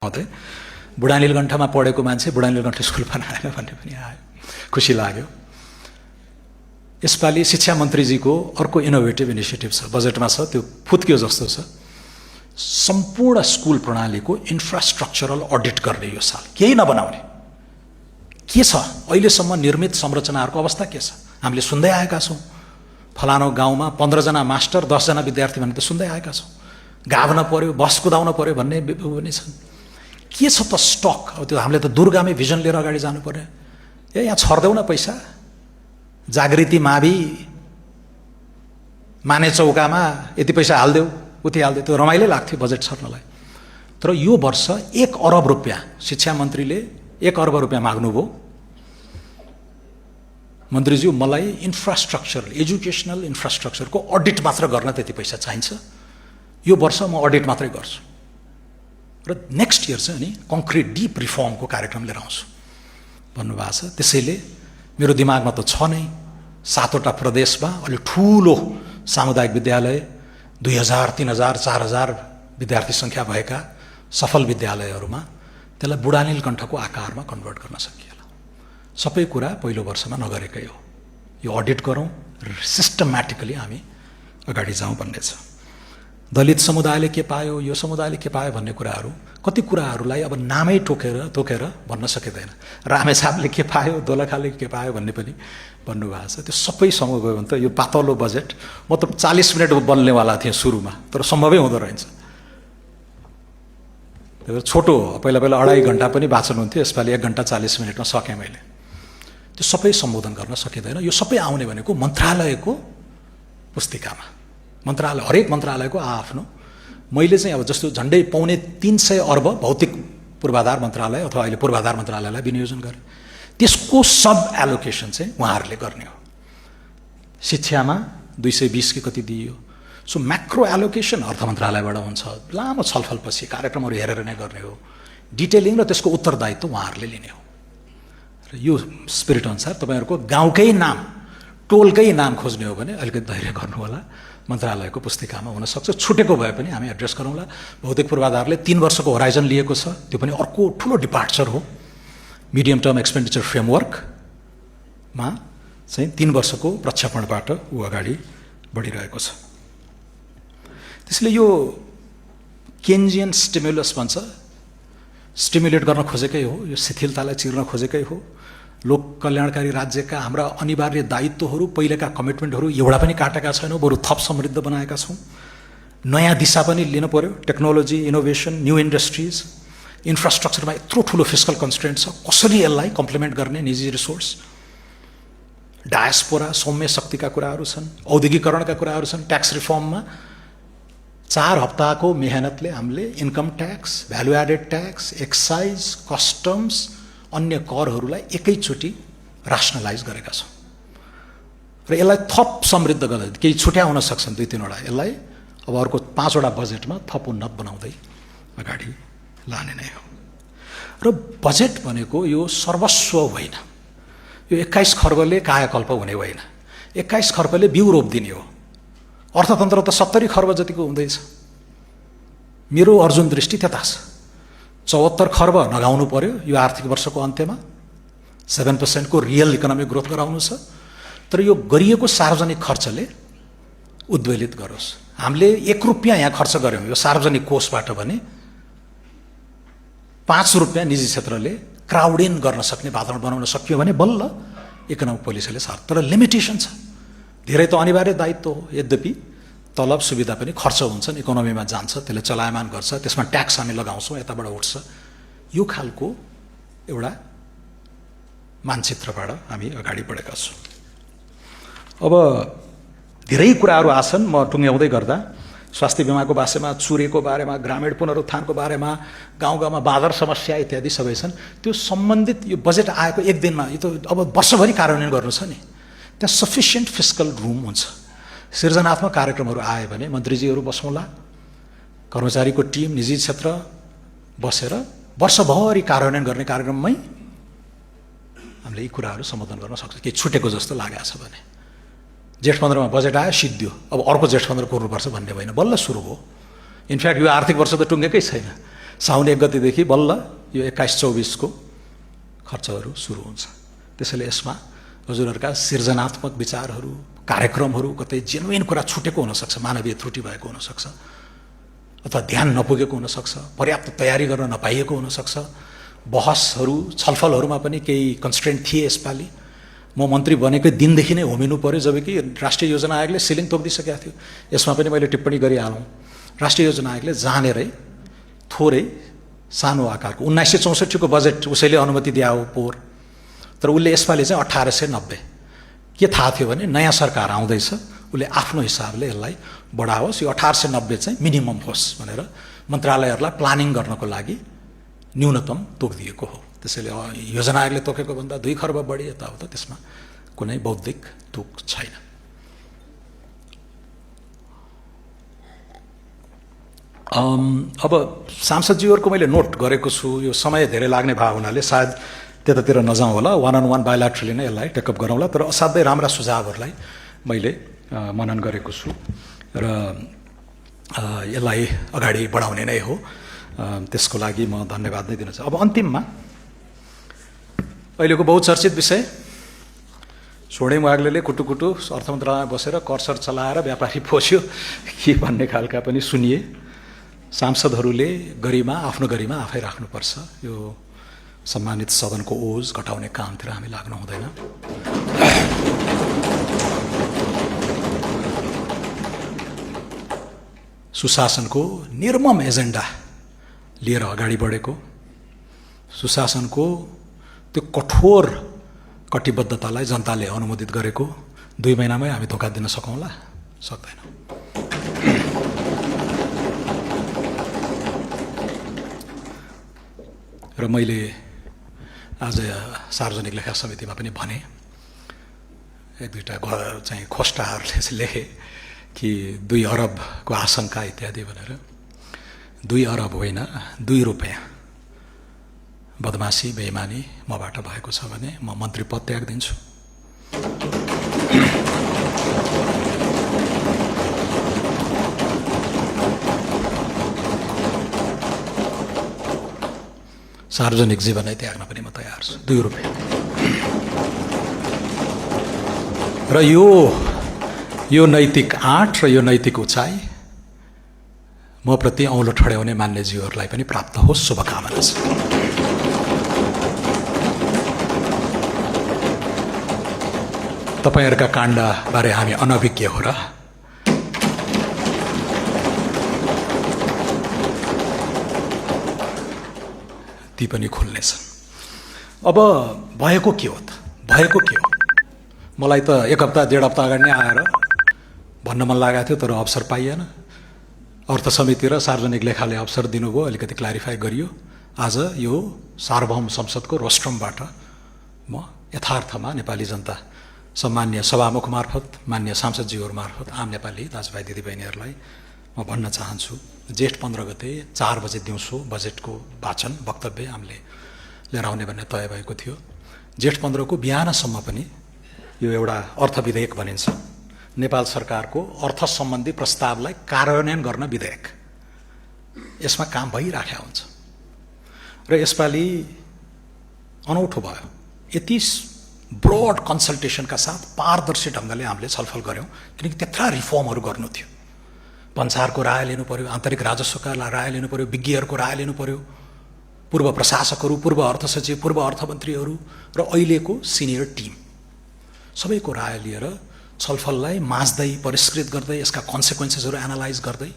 महोदय बुढा नीलकण्ठमा पढेको मान्छे बुढा नीलकण्ठ स्कुल बनाएन भन्ने पनि आयो, खुसी लाग्यो। यसपालि शिक्षा मन्त्रीजीको अर्को इनोभेटिभ इनिसिएटिभ छ, बजेटमा छ, त्यो फुत्कियो जस्तो छ। सम्पूर्ण स्कुल प्रणालीको इन्फ्रास्ट्रक्चरल अडिट गर्ने यो साल, केही नबनाउने। के छ अहिलेसम्म निर्मित संरचनाहरूको अवस्था के छ? हामीले सुन्दै आएका छौँ, फलानो गाउँमा 15 जना मास्टर 10 जना विद्यार्थी भन्ने त सुन्दै आएका छौँ। गाभ्न पर्यो, बस कुदाउन पर्यो भन्ने पनि छन्। के छ त स्टक? अब त्यो हामीले त दूरगामी भिजन लिएर अगाडि जानु पर्यो। यहाँ छर्दैउ न पैसा, जागृति मावि माने चौकामा यति पैसा हाल्देऊ उति हाल्देऊ, त्यो रमाइलो लाग्थ्यो बजेट छर्नलाई। तर यो वर्ष 1 अरब रुपियाँ शिक्षा मन्त्रीले 1 अर्ब रुपियाँ माग्नुभयो। मन्त्रीज्यू मलाई इन्फ्रास्ट्रक्चर, एजुकेसनल इन्फ्रास्ट्रक्चरको अडिट मात्र गर्न त्यति पैसा चाहिन्छ, यो वर्ष म अडिट मात्रै गर्छु र नेक्स्ट इयर चाहिँ अनि कङ्क्रिट डिप रिफर्मको कार्यक्रम लिएर आउँछु भन्नुभएको छ। त्यसैले मेरो दिमागमा त छ नै 7वटा प्रदेशमा अलि ठुलो सामुदायिक विद्यालय 2000, 3000, 4000 विद्यार्थी सङ्ख्या भएका सफल विद्यालयहरूमा त्यसलाई बुढा नीलकण्ठको आकारमा कन्भर्ट गर्न सकिएला। सबै कुरा पहिलो वर्षमा नगरेकै हो। यो अडिट गरौँ र सिस्टमेटिकली हामी अगाडि जाउँ भन्ने छ। दलित समुदायले के पायो, यो समुदायले के पायो भन्ने कुराहरू, कति कुराहरूलाई अब नामै तोकेर भन्न सकिँदैन। रामेछापले के पायो, दोलखाले के पायो भन्ने पनि भन्नुभएको छ। त्यो सबै समूह गयो भने त यो पातलो बजेट, म त 40 मिनट बन्नेवाला थिएँ सुरुमा, तर सम्भवै हुँदो रहेछ। छोटो पहिला 2.5 घन्टा पनि वाचन हुन्थ्यो, यसपालि 1 घन्टा 40 मिनटमा सकेँ मैले। त्यो सबै सम्बोधन गर्न सकिँदैन। यो सबै आउने भनेको मन्त्रालयको पुस्तिकामा, मन्त्रालय हरेक मन्त्रालयको आफ्नो। मैले चाहिँ अब जस्तो झन्डै 350 अर्ब भौतिक पूर्वाधार मन्त्रालय अथवा अहिले पूर्वाधार मन्त्रालयलाई विनियोजन गरेँ। त्यसको सब एलोकेसन चाहिँ उहाँहरूले गर्ने हो। शिक्षामा 220 के कति दिइयो। सो म्याक्रो एलोकेसन अर्थ मन्त्रालयबाट हुन्छ, लामो छलफलपछि कार्यक्रमहरू हेरेर नै गर्ने हो। डिटेलिङ र त्यसको उत्तरदायित्व उहाँहरूले लिने हो। र यो स्पिरिट अनुसार तपाईँहरूको गाउँकै नाम, टोलकै नाम खोज्ने हो भने अलिकति धैर्य गर्नु होला, मन्त्रालयको पुस्तिकामा हुनसक्छ। छुटेको भए पनि हामी एड्रेस गरौँला। भौतिक पूर्वाधारले 3 वर्षको होराइजन लिएको छ, त्यो पनि अर्को ठुलो डिपार्चर हो। मिडियम टर्म एक्सपेन्डिचर फ्रेमवर्कमा चाहिँ 3 वर्षको प्रक्षेपणबाट ऊ अगाडि बढिरहेको छ। त्यसले यो केन्जियन स्टिमुलस भन्छ, स्टिमुलेट गर्न खोजेकै हो, यो शिथिलतालाई चिर्न खोजेकै हो। लोक कल्याणकारी राज्यका हाम्रा अनिवार्य दायित्वहरू, पहिलेका कमिटमेन्टहरू एउटा पनि काटेका छैनौँ, बरु थप समृद्ध बनाएका छौँ। नयाँ दिशा पनि लिनु पर्यो। टेक्नोलोजी, इनोभेसन, न्यू इन्डस्ट्रिज, इन्फ्रास्ट्रक्चरमा यत्रो ठुलो फिस्कल कन्स्ट्रेन्ट छ, कसरी यसलाई कम्प्लिमेन्ट गर्ने, निजी रिसोर्स, डायस्पोरा, सौम्य शक्तिका कुराहरू छन्, औद्योगिकरणका कुराहरू छन्। ट्याक्स रिफर्ममा 4 हप्ताको मेहनतले हामीले income tax, value added tax, excise, customs, अन्य करहरूलाई एकैचोटि रासनलाइज गरेका छौँ र यसलाई थप समृद्ध गर्दै केही छुट्या हुन सक्छन् 2-3वटा, यसलाई अब अर्को 5वटा बजेटमा थप उन्नत बनाउँदै अगाडि लाने नै हो। र बजेट भनेको यो सर्वस्व होइन। यो 21 खर्बले कायाकल्प हुने होइन, 21 खर्बले बिउ रोपिदिने हो। अर्थतन्त्र त 70 खर्ब जतिको हुँदैछ। मेरो अर्जुन दृष्टि त्यता छ। 74 खर्ब नगाउनु पर्यो यो आर्थिक वर्षको अन्त्यमा। 7% को रियल इकोनोमिक ग्रोथ गराउनु छ। तर यो गरिएको सार्वजनिक खर्चले उद्वेलित गरोस्। हामीले 1 रुपियाँ यहाँ खर्च गऱ्यौँ यो सार्वजनिक कोषबाट भने 5 रुपियाँ निजी क्षेत्रले क्राउड इन गर्न सक्ने वातावरण बनाउन सक्यो भने बल्ल इकोनोमिक पोलिसीले सार्थ। तर लिमिटेसन छ। धेरै त अनिवार्य दायित्व हो, यद्यपि तलब सुविधा पनि खर्च हुन्छन्, इकोनोमीमा जान्छ, त्यसले चलायमान गर्छ, त्यसमा ट्याक्स हामी लगाउँछौँ, यताबाट उठ्छ। यो खालको एउटा मानचित्रबाट हामी अगाडि बढेका छौँ। अब धेरै कुराहरू आछन्, म टुङ्ग्याउँदै गर्दा स्वास्थ्य बिमाको बारेमा, चुरेको बारेमा, ग्रामीण पुनरुत्थानको बारेमा, गाउँ गाउँमा बाँदर समस्या इत्यादि सबै छन्। त्यो सम्बन्धित यो बजेट आएको 1 दिनमा, यो त अब वर्षभरि कार्यान्वयन गर्नु छ नि, त्यहाँ सफिसियन्ट फिस्कल रुम हुन्छ। सृजनात्मक कार्यक्रमहरू आयो भने मन्त्रीजीहरू बसौँला, कर्मचारीको टिम, निजी क्षेत्र बसेर वर्षभरि कार्यान्वयन गर्ने कार्यक्रममै हामीले यी कुराहरू सम्बोधन गर्न सक्छौँ। केही छुटेको जस्तो लागेको छ भने जेठ 15मा बजेट आयो, सिद्धियो, अब अर्को जेठ 15 कुर्नुपर्छ भन्ने होइन, बल्ल सुरु हो। इनफ्याक्ट यो आर्थिक वर्ष त टुङ्गेकै छैन। साउन 1 गतेदेखि बल्ल यो 21-24 को खर्चहरू सुरु हुन्छ। त्यसैले यसमा हजुरहरूका सृजनात्मक विचारहरू, कार्यक्रमहरू कतै जेन्युइन कुरा छुटेको हुनसक्छ, मानवीय त्रुटि भएको हुनसक्छ, अथवा ध्यान नपुगेको हुनसक्छ, पर्याप्त तयारी गर्न नपाइएको हुनसक्छ, बहसहरू छलफलहरूमा पनि केही कन्स्ट्रेन्ट थिए यसपालि। म मन्त्री बनेकै दिनदेखि नै होमिनु पर्यो, जबकि राष्ट्रिय योजना आयोगले सिलिङ तोकिदिसकेको थियो। यसमा पनि मैले टिप्पणी गरिहालौँ, राष्ट्रिय योजना आयोगले जानेरै थोरै सानो आकारको 1964 को बजेट उसैले अनुमति दिया हो पोहोर, तर उसले यसपालि चाहिँ 1890 के थाहा थियो भने नयाँ सरकार आउँदैछ, उसले आफ्नो हिसाबले यसलाई बढाओस्, यो 1890 चाहिँ मिनिमम होस् भनेर मन्त्रालयहरूलाई प्लानिङ गर्नको लागि न्यूनतम तोकिदिएको हो। त्यसैले योजना आयोगले तोकेको भन्दा 2 खर्ब बढी यताउता, त्यसमा कुनै बौद्धिक तुक छैन। अब सांसदज्यूहरूको मैले नोट गरेको छु, यो समय धेरै लाग्ने भाव हुनाले सायद त्यतातिर नजाउँ होला, 1-on-1 बायोल्याट्रली नै यसलाई टेकअप गरौँला। तर असाध्यै राम्रा सुझावहरूलाई मैले मनन गरेको छु र यसलाई अगाडि बढाउने नै हो, त्यसको लागि म धन्यवाद नै दिन चाहन्छु। अब अन्तिममा अहिलेको बहुचर्चित विषय, छोडे वाग्लेले कुटुकुटु अर्थ मन्त्रालयमा बसेर करसर चलाएर व्यापारी पोस्यो के भन्ने खालका पनि सुनिए। सांसदहरूले गरिमा, आफ्नो गरिमा आफै राख्नुपर्छ। यो सम्मानित सदनको ओज घटाउने कामतिर हामी लाग्नु हुँदैन। सुशासनको निर्मम एजेन्डा लिएर अगाडि बढेको, सुशासनको त्यो कठोर कटिबद्धतालाई जनताले अनुमोदित गरेको 2 महिनामै हामी धोका दिन सकौँला? सक्दैनौँ। र मैले आज सार्वजनिक लेखा समितिमा पनि भने, 1-2टा चाहिँ खोस्टाहरूले लेखे कि 2 अरबको आशंका इत्यादि भनेर। 2 अरब होइन, 2 रुपैयाँ बदमासी बेइमानी मबाट भएको छ भने म मन्त्री पद त्याग दिन्छु। सार्वजनिक जीवनै त्याग्न पनि म तयार छु, 2 रुपैयाँ। र यो नैतिक आँट र यो नैतिक उचाइ म प्रति औँलो ठड्याउने मान्यज्यूहरूलाई पनि प्राप्त होस्, शुभकामना छ। तपाईहरुका काण्डबारे हामी अनभिज्ञ हो र? ती पनि खुल्नेछन्। अब भएको के हो त? भएको के हो? मलाई त 1 हप्ता 1.5 हप्ता अगाडि नै आएर भन्न मन लागेको थियो, तर अवसर पाइएन। अर्थ समिति र सार्वजनिक लेखाले अवसर दिनुभयो, अलिकति क्ल्यारिफाई गरियो। आज यो सार्वभौम संसदको रोस्ट्रमबाट म यथार्थमा नेपाली जनता, सम्मान्य सभामुख मार्फत, मान्य सांसदज्यूहरू मार्फत आम नेपाली दाजुभाइ दिदीबहिनीहरूलाई म भन्न चाहन्छु, जेठ 15 गते 4 बजे दिउँसो बजेटको वाचन वक्तव्य हामीले लिएर आउने भन्ने तय भएको थियो। जेठ 15 को बिहानसम्म पनि यो एउटा अर्थ विधेयक भनिन्छ, नेपाल सरकारको अर्थ सम्बन्धी प्रस्तावलाई कार्यान्वयन गर्न विधेयक, यसमा काम भइराखेको हुन्छ। र यसपालि अनौठो भयो, यति ब्रोड कन्सल्टेसनका साथ पारदर्शी ढङ्गले हामीले छलफल गऱ्यौँ, किनकि त्यत्रा रिफर्महरू गर्नु थियो। पञ्चारको राय लिनु पर्यो, आन्तरिक राजस्वका राय लिनु पर्यो, विज्ञहरूको राय लिनु पर्यो, पूर्व प्रशासकहरू, पूर्व अर्थ सचिव, पूर्व अर्थमन्त्रीहरू र अहिलेको सिनियर टिम सबैको राय लिएर छलफललाई माझ्दै, परिष्कृत गर्दै, यसका कन्सिक्वेन्सेसहरू एनालाइज गर्दै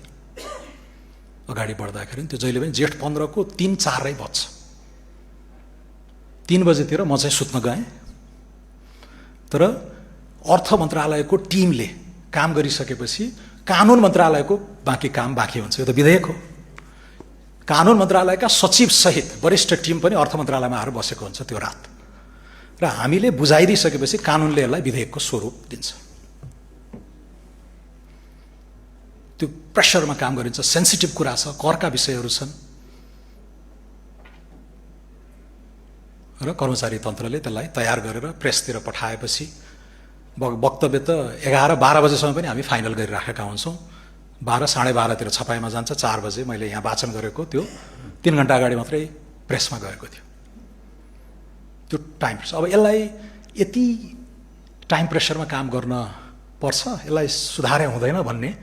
अगाडि बढ्दाखेरि त्यो जहिले पनि जेठ 15 को 3-4 बज्छ। 3 बजेतिर म चाहिँ सुत्न गएँ, तर अर्थ मन्त्रालयको टिमले काम गरिसकेपछि कानुन मन्त्रालयको बाँकी काम बाँकी हुन्छ। यो त विधेयक हो। कानुन मन्त्रालयका सचिव सहित वरिष्ठ टिम पनि अर्थ मन्त्रालयमा आएर बसेको हुन्छ त्यो रात, र हामीले बुझाइदिइसकेपछि कानुनले यसलाई विधेयकको स्वरूप दिन्छ। त्यो प्रेसरमा काम गरिन्छ, सेन्सिटिभ कुरा छ, करका विषयहरू छन्, र कर्मचारी तन्त्रले त्यसलाई तयार गरेर प्रेसतिर पठाएपछि वक्तव्य त 11-12 बजेसम्म पनि हामी फाइनल गरिराखेका हुन्छौँ। 12 साढे 12तिर छपाईमा जान्छ, 4 बजे मैले यहाँ वाचन गरेको त्यो 3 घण्टा अगाडि मात्रै प्रेसमा गएको थियो। त्यो टाइम प्रेसर, अब यसलाई यति टाइम प्रेसरमा काम गर्न पर्छ, यसलाई सुधारे हुँदैन भन्ने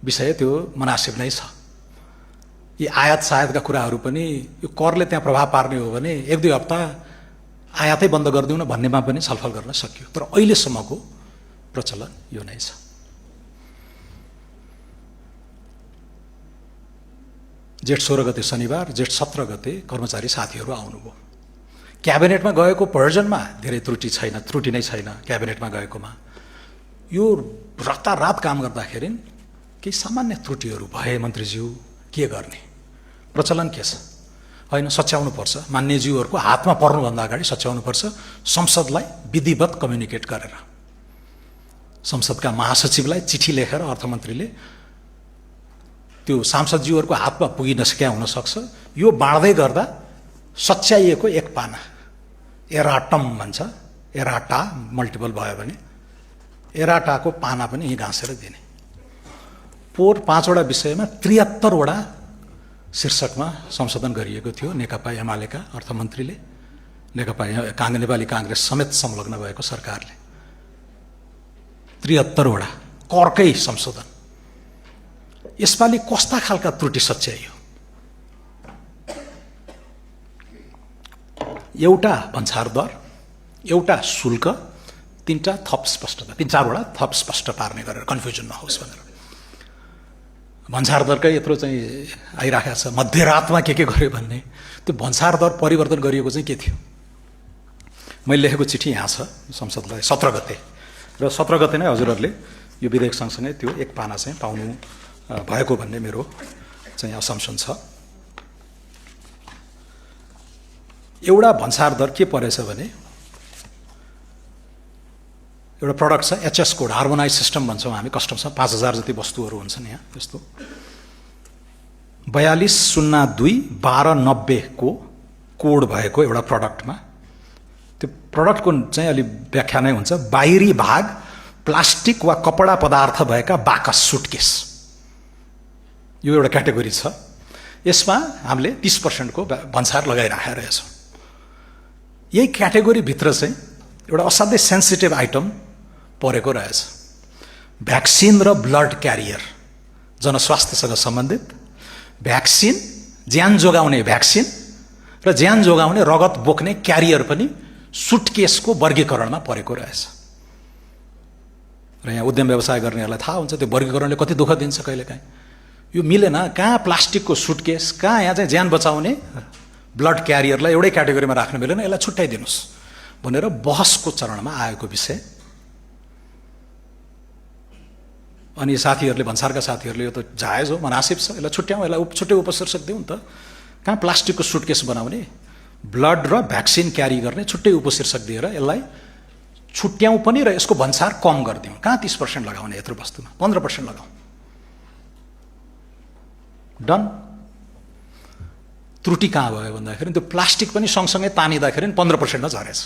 विषय त्यो मनासिब नै छ। यी आयात सायातका कुराहरू पनि यो करले त्यहाँ प्रभाव पार्ने हो भने 1-2 हप्ता आयातै बन्द गरिदिउँ न भन्नेमा पनि छलफल गर्न सकियो, तर अहिलेसम्मको प्रचलन यो नै छ। जेठ 16 गते शनिबार, जेठ 17 गते कर्मचारी साथीहरू आउनुभयो। क्याबिनेटमा गएको प्रयोजनमा धेरै त्रुटि नै छैन क्याबिनेटमा गएकोमा। यो रातारात काम गर्दाखेरि केही सामान्य त्रुटिहरू भए मन्त्रीज्यू के गर्ने, प्रचलन के छ? होइन, सच्याउनु पर्छ, मान्यज्यूहरूको हातमा पर्नुभन्दा अगाडि सच्याउनु पर्छ, संसदलाई विधिवत कम्युनिकेट गरेर। संसदका महासचिवलाई चिठी लेखेर अर्थमन्त्रीले त्यो सांसदज्यूहरूको हातमा पुगि नसक्या हुनसक्छ, यो बाँड्दै गर्दा सच्याइएको एक पाना, एराटम भन्छ, एराटा मल्टिपल भयो भने एराटाको पाना पनि यहीँ घाँसेर दिने। 5वटा विषयमा 73वटा शीर्षकमा संशोधन गरिएको थियो नेकपा एमालेका अर्थमन्त्रीले, नेपाली काङ्ग्रेस समेत संलग्न भएको सरकारले। 73वटा करकै संशोधन। यसपालि कस्ता खालका त्रुटि सच्याइयो? एउटा भन्सार दर, एउटा शुल्क, 3वटा थप स्पष्टता, 3-4वटा थप स्पष्ट पार्ने गरेर कन्फ्युजन नहोस् भनेर। भन्सार दरकै यत्रो चाहिँ आइराखेको छ, मध्यरातमा के गर्यो भन्ने। त्यो भन्सार दर परिवर्तन गरिएको चाहिँ के थियो? मैले लेखेको चिठी यहाँ छ संसदलाई 17 गते, र 17 गते नै हजुरहरूले यो विधेयक सँगसँगै त्यो एक पाना चाहिँ पाउनु भएको भन्ने मेरो चाहिँ असम्पसन छ। एउटा भन्सार दर के परेछ भने, एउटा प्रडक्ट छ एचएस कोड, हार्मोनाइज सिस्टम भन्छौँ हामी कस्टमसमा, 5000 जति वस्तुहरू हुन्छन् यहाँ त्यस्तो। 4202-1290 को कोड भएको एउटा प्रडक्टमा, त्यो प्रडक्टको चाहिँ अलि व्याख्या नै हुन्छ, बाहिरी भाग प्लास्टिक वा कपडा पदार्थ भएका बाकस, सुटकेस, यो एउटा क्याटेगोरी छ। यसमा हामीले 30% को भन्सार लगाइराखेका रहेछौँ। यही क्याटेगोरीभित्र चाहिँ एउटा असाध्यै सेन्सिटिभ आइटम परेको रहेछ, भ्याक्सिन र ब्लड क्यारियर, जनस्वास्थ्यसँग सम्बन्धित भ्याक्सिन, ज्यान जोगाउने भ्याक्सिन र ज्यान जोगाउने रगत बोक्ने क्यारियर पनि सुटकेसको वर्गीकरणमा परेको रहेछ। र यहाँ उद्यम व्यवसाय गर्नेहरूलाई थाहा हुन्छ त्यो वर्गीकरणले कति दुःख दिन्छ कहिलेकाहीँ। यो मिलेन, कहाँ प्लास्टिकको सुटकेस, कहाँ यहाँ चाहिँ ज्यान बचाउने ब्लड क्यारियरलाई एउटै क्याटेगोरीमा राख्न मिलेन, यसलाई छुट्याइदिनुहोस् भनेर बहसको चरणमा आएको विषय। अनि साथीहरूले, भन्सारका साथीहरूले यो त जायज हो, मनासिब छ, यसलाई छुट्याउँ, यसलाई छुट्टै उपशीर्षक दिउँ त। कहाँ प्लास्टिकको सुटकेस बनाउने, ब्लड र भ्याक्सिन क्यारी गर्ने छुट्टै उपशीर्षक दिएर यसलाई छुट्याउँ पनि र यसको भन्सार कम गरिदिउँ। कहाँ 30% लगाउने यत्रो वस्तुमा, 15% लगाउँ, डन। त्रुटि कहाँ भयो भन्दाखेरि त्यो प्लास्टिक पनि सँगसँगै तानिँदाखेरि 15% झरेछ।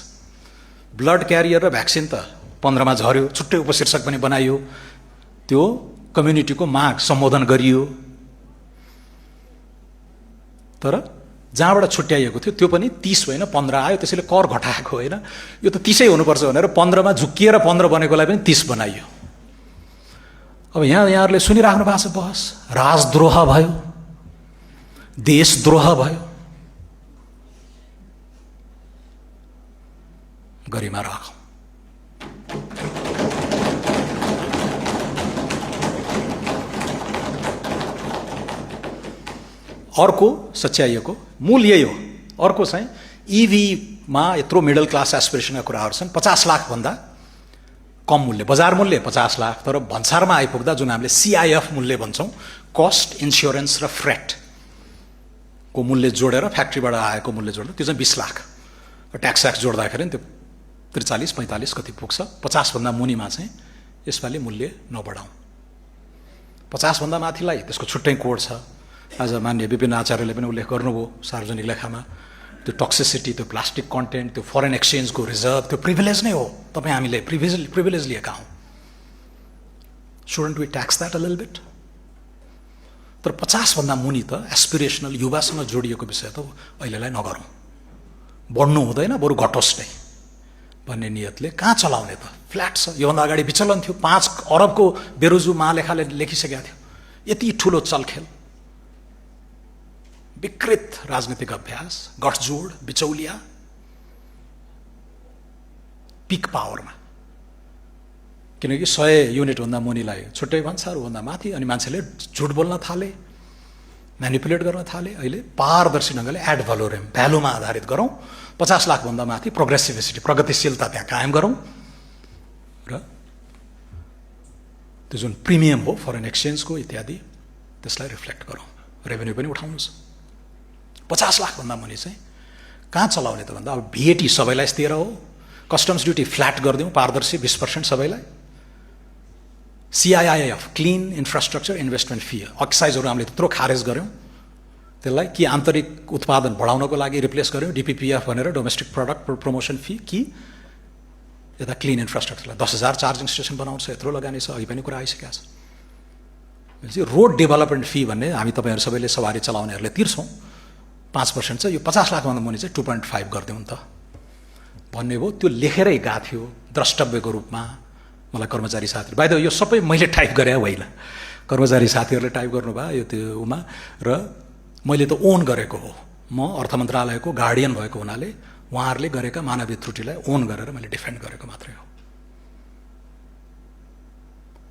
ब्लड क्यारियर र भ्याक्सिन त 15मा झऱ्यो, छुट्टै उपशीर्षक पनि बनाइयो, त्यो कम्युनिटीको माग सम्बोधन गरियो। तर जहाँबाट छुट्याइएको थियो त्यो पनि 30 होइन 15 आयो, त्यसैले कर घटाएको होइन, यो त 30 हुनुपर्छ भनेर 15मा झुक्किएर 15 बनेकोलाई पनि 30 बनाइयो। अब यहाँहरूले सुनिराख्नु भएको छ बहस, राजद्रोह भयो, देशद्रोह भयो, गरिमा राखौँ। अर्को सच्याइएको मूल यही हो। अर्को चाहिँ इभीमा यत्रो मिडल क्लास एस्पिरेसनका कुराहरू छन्, 50 लाख भन्दा कम मूल्य, बजार मूल्य 50 लाख, तर भन्सारमा आइपुग्दा जुन हामीले CIF मूल्य भन्छौँ, कस्ट, इन्स्योरेन्स र फ्रेट को मूल्य जोडेर, फ्याक्ट्रीबाट आएको मूल्य जोडेर त्यो चाहिँ 20 लाख, ट्याक्स जोड्दाखेरि त्यो 43-45 कति पुग्छ। 50 भन्दा मुनिमा चाहिँ यसपालि मूल्य नबढाउँ, 50 भन्दा माथिलाई त्यसको छुट्टै कोड छ। आज मान्य विपिन आचार्यले पनि उल्लेख गर्नुभयो सार्वजनिक लेखामा, त्यो टक्सिसिटी, त्यो प्लास्टिक कन्टेन्ट, त्यो फरेन एक्सचेन्जको रिजर्भ, त्यो प्रिभिलेज नै हो, तपाईँ हामीले प्रिभिलेज लिएका हौँ। Shouldn't we tax that a little bit? तर 50 भन्दा मुनि त एस्पिरेसनल युवासँग जोडिएको विषय त अहिलेलाई नगरौँ, बढ्नु हुँदैन, बरु घटोस् नै भन्ने नियतले कहाँ चलाउने त? फ्ल्याट छ। योभन्दा अगाडि विचलन थियो, 5 अरबको बेरोजु महालेखाले लेखिसकेका थियो। यति ठुलो चलखेल, विकृत राजनीतिक अभ्यास, गठजोड, बिचौलिया, पिक पावरमा। किनकि 100 युनिटभन्दा मुनिलाई छुट्टै भन्छ, अरूभन्दा माथि। अनि मान्छेले झुट बोल्न थाले, म्यानिपुलेट गर्न थाले। अहिले पारदर्शी ढङ्गले एड भ्यालोरेम, भ्यालुमा आधारित गरौँ, 50 लाखभन्दा माथि प्रोग्रेसिभिसिटी, प्रगतिशीलता त्यहाँ कायम गरौँ, र त्यो जुन प्रिमियम हो फरेन एक्सचेन्जको इत्यादि त्यसलाई रिफ्लेक्ट गरौँ, रेभेन्यू पनि उठाउनुहोस्। 50 लाखभन्दा मुनि चाहिँ कहाँ चलाउने त भन्दा अब VAT सबैलाई 13 हो, कस्टम्स ड्युटी फ्ल्याट गरिदिउँ, पारदर्शी 20% सबैलाई। CIIF clean infrastructure investment fee, एक्साइजहरू हामीले त्यत्रो खारेज गऱ्यौँ, त्यसलाई कि आन्तरिक उत्पादन बढाउनको लागि रिप्लेस गऱ्यौँ, DPPF भनेर डोमेस्टिक प्रडक्ट प्रमोसन फी, कि यता क्लिन इन्फ्रास्ट्रक्चरलाई 10,000 चार्जिङ स्टेसन बनाउँछ, यत्रो लगानी छ, अहिले पनि कुरा आइसकेको छ। रोड डेभलपमेन्ट फी भन्ने हामी तपाईँहरू सबैले सवारी चलाउनेहरूले तिर्छौँ, 5% छ, यो 50 लाखभन्दा मुनि चाहिँ 2.5 गरिदिउँ नि त भन्ने भयो। त्यो लेखेरै गएको थियो द्रष्टव्यको रूपमा मलाई कर्मचारी साथी। बाइ द वे यो सबै मैले टाइप गरे होइन, कर्मचारी साथीहरूले टाइप गर्नुभयो यो त्यो उमा, र मैले त ओन गरेको हो। म अर्थ मन्त्रालयको गार्डियन भएको हुनाले उहाँहरूले गरेका मानवीय त्रुटिलाई ओन गरेर मैले डिफेन्ड गरेको मात्रै हो।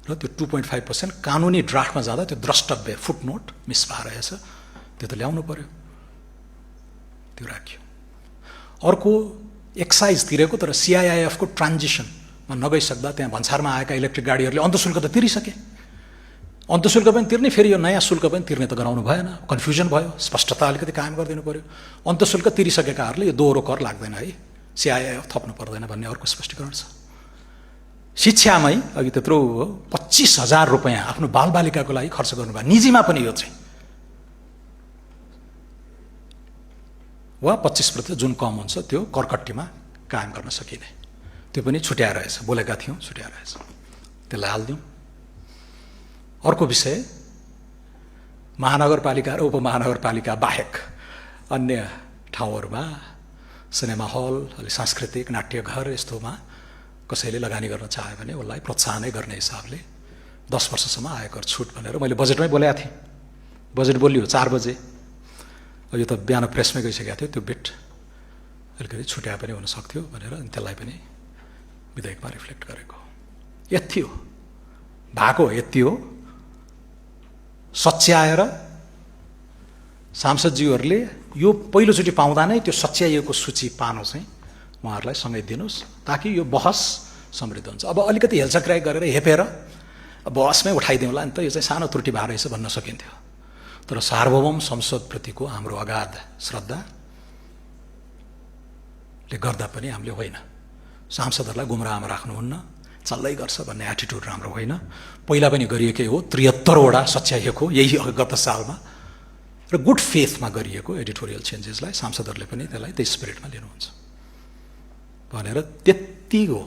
र त्यो 2.5% कानुनी ड्राफ्टमा जाँदा त्यो द्रष्टव्य फुटनोट मिस भएर रहेछ, त्यो त ल्याउनु पर्यो, त्यो राख्यो। अर्को एक्साइज तिरेको, तर CIIF को ट्रान्जिसनमा नगइसक्दा त्यहाँ भन्सारमा आएका इलेक्ट्रिक गाडीहरूले अन्तशुल्क त तिरिसके, अन्तशुल्क पनि तिर्ने, फेरि यो नयाँ शुल्क पनि तिर्ने त गराउनु भएन, कन्फ्युजन भयो, स्पष्टता अलिकति कायम गरिदिनु पर्यो। अन्तशुल्क तिरिसकेकाहरूले यो दोहोरो कर लाग्दैन है, CIIF थप्नु पर्दैन भन्ने अर्को स्पष्टीकरण छ। शिक्षामै अघि त्यत्रो 25,000 रुपियाँ आफ्नो बालबालिकाको लागि खर्च गर्नुभयो, निजीमा पनि यो चाहिँ, वा 25% जुन कम हुन्छ त्यो करकट्टीमा कायम गर्न सकिने, त्यो पनि छुट्याएर रहेछ, बोलेका थियौँ, छुट्याएर रहेछ, त्यसलाई हालिदिउँ। अर्को विषय, महानगरपालिका र उपमहानगरपालिका बाहेक अन्य ठाउँहरूमा सिनेमा हल, अलि सांस्कृतिक नाट्यघर यस्तोमा कसैले लगानी गर्न चाह्यो भने उसलाई प्रोत्साहनै गर्ने हिसाबले 10 वर्षसम्म आयकर छुट भनेर मैले बजेटमै बोलेको थिएँ। बजेट बोलियो 4 बजे, यो त बिहान प्रेसमै गइसकेको थियो, त्यो बिट अलिकति छुट्या पनि हुन सक्थ्यो भनेर त्यसलाई पनि विधेयकमा रिफ्लेक्ट गरेको। यति हो भएको, यति हो। सच्याएर सांसदज्यूहरूले यो पहिलोचोटि पाउँदा नै त्यो सच्याइएको सूची पानो चाहिँ उहाँहरूलाई सँगै दिनुहोस्, ताकि यो बहस समृद्ध हुन्छ। अब अलिकति हेलचक्राइ गरेर हेपेर बहसमै उठाइदिउँला नि त, यो चाहिँ सानो त्रुटि भएर रहेछ भन्न सकिन्थ्यो। तर सार्वभौम संसदप्रतिको हाम्रो अगाध श्रद्धाले गर्दा पनि हामीले होइन, सांसदहरूलाई गुमराहमा राख्नुहुन्न, चल्दै गर्छ भन्ने एटिट्युड राम्रो होइन। पहिला पनि गरिएकै हो, 73 वटा सच्याइएको यही गत सालमा, र गुड फेथमा गरिएको एडिटोरियल चेन्जेसलाई सांसदहरूले पनि त्यसलाई त्यही स्पिरिटमा लिनुहुन्छ भनेर त्यति हो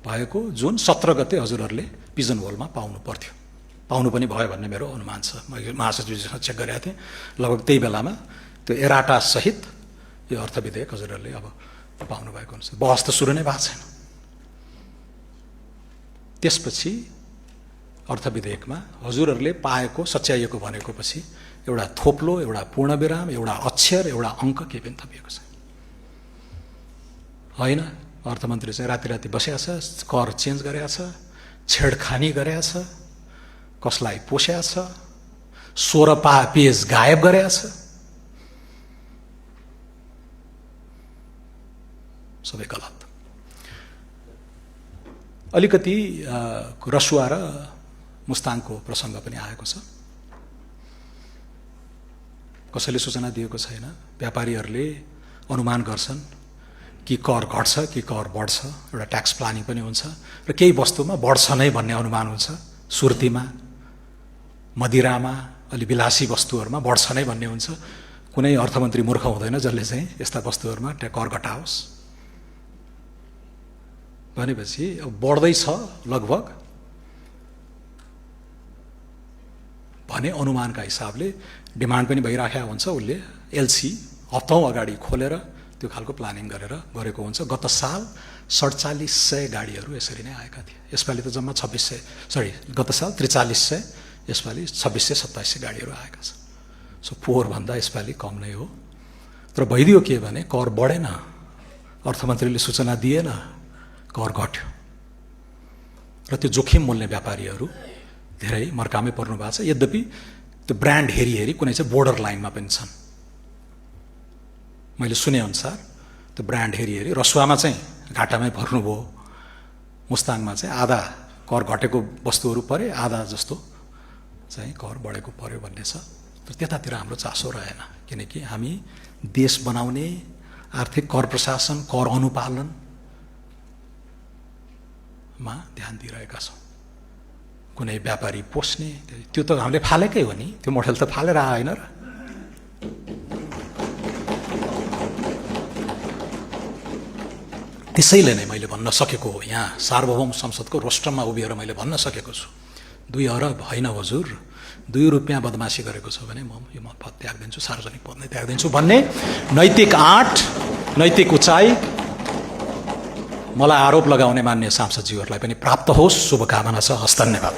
भएको, जुन 17 गते हजुरहरूले पिजन होलमा पाउनु पर्थ्यो, पाउनु पनि भयो भन्ने मेरो अनुमान छ। मैले महासचिवजीसँग चेक गरेको थिएँ, लगभग त्यही बेलामा त्यो एराटा सहित यो अर्थ विधेयक हजुरहरूले अब पाउनु भएको हुन्छ। बहस त सुरु नै भएको छैन। त्यसपछि अर्थ विधेयकमा हजुरहरूले पाएको सच्याइएको भनेको पछि एउटा थोप्लो, एउटा पूर्णविराम, एउटा अक्षर, एउटा अङ्क केही पनि थपिएको छ होइन। अर्थमन्त्री चाहिँ राति राति बसेको छ, कर चेन्ज गरेको छ, छेडखानी गरेको छ, कसलाई पोस्या छ, 16 पेज गायब गरेको छ, सबै गलत। अलिकति रसुवा र मुस्ताङको प्रसङ्ग पनि आएको छ। कसैले सूचना दिएको छैन, व्यापारीहरूले अनुमान गर्छन् कि कर घट्छ कि कर बढ्छ, एउटा ट्याक्स प्लानिङ पनि हुन्छ, र केही वस्तुमा बढ्छ नै भन्ने अनुमान हुन्छ, सुर्तीमा, मदिरामा, अलि विलासी वस्तुहरूमा बढ्छ नै भन्ने हुन्छ। कुनै अर्थमन्त्री मूर्ख हुँदैन जसले चाहिँ यस्ता वस्तुहरूमा कर घटाओस् भनेपछि अब बढ्दैछ, लगभग भने अनुमानका हिसाबले डिमान्ड पनि भइराखेको हुन्छ, उसले एलसी हप्तौँ अगाडि खोलेर त्यो खालको प्लानिङ गरेको हुन्छ। गत साल 4700 गाडीहरू यसरी नै आएका थिए। यसपालि त जम्मा 2600, गत साल 4300, यसपालि 2600-2700 गाडीहरू आएका छन्। सो पोहोरभन्दा यसपालि कम नै हो। तर भइदियो के भने कर बढेन, अर्थमन्त्रीले सूचना दिएन, कर घट्यो र त्यो जोखिम मोल्ने व्यापारीहरू धेरै मर्कामै पर्नु भएको छ। यद्यपि त्यो ब्रान्ड हेरी कुनै चाहिँ बोर्डर लाइनमा पनि छन्। मैले सुनेअनुसार त्यो ब्रान्ड हेरी रसुवामा चाहिँ घाटामै पर्नुभयो, मुस्ताङमा चाहिँ आधा कर घटेको वस्तुहरू परे, आधा जस्तो चाहिँ कर बढेको पर्यो भन्ने छ। तर त्यतातिर हाम्रो चासो रहेन, किनकि हामी देश बनाउने, आर्थिक कर प्रशासन, कर अनुपालनमा ध्यान दिइरहेका छौँ। कुनै व्यापारी पोस्ने त्यो त हामीले फालेकै हो नि, त्यो मोडेल त फालेर आएन र। त्यसैले नै मैले भन्न सकेको हो, यहाँ सार्वभौम संसदको रोस्टरमा उभिएर मैले भन्न सकेको छु, 2 अरब होइन हजुर, 2 रुपियाँ बदमासी गरेको छ भने म यो पद त्याग्दिन्छु, सार्वजनिक पद नै त्याग्दिन्छु भन्ने नैतिक आँट, नैतिक उचाइ मलाई आरोप लगाउने मान्य सांसदज्यूहरूलाई पनि प्राप्त होस्। शुभकामना छ। हस्, धन्यवाद।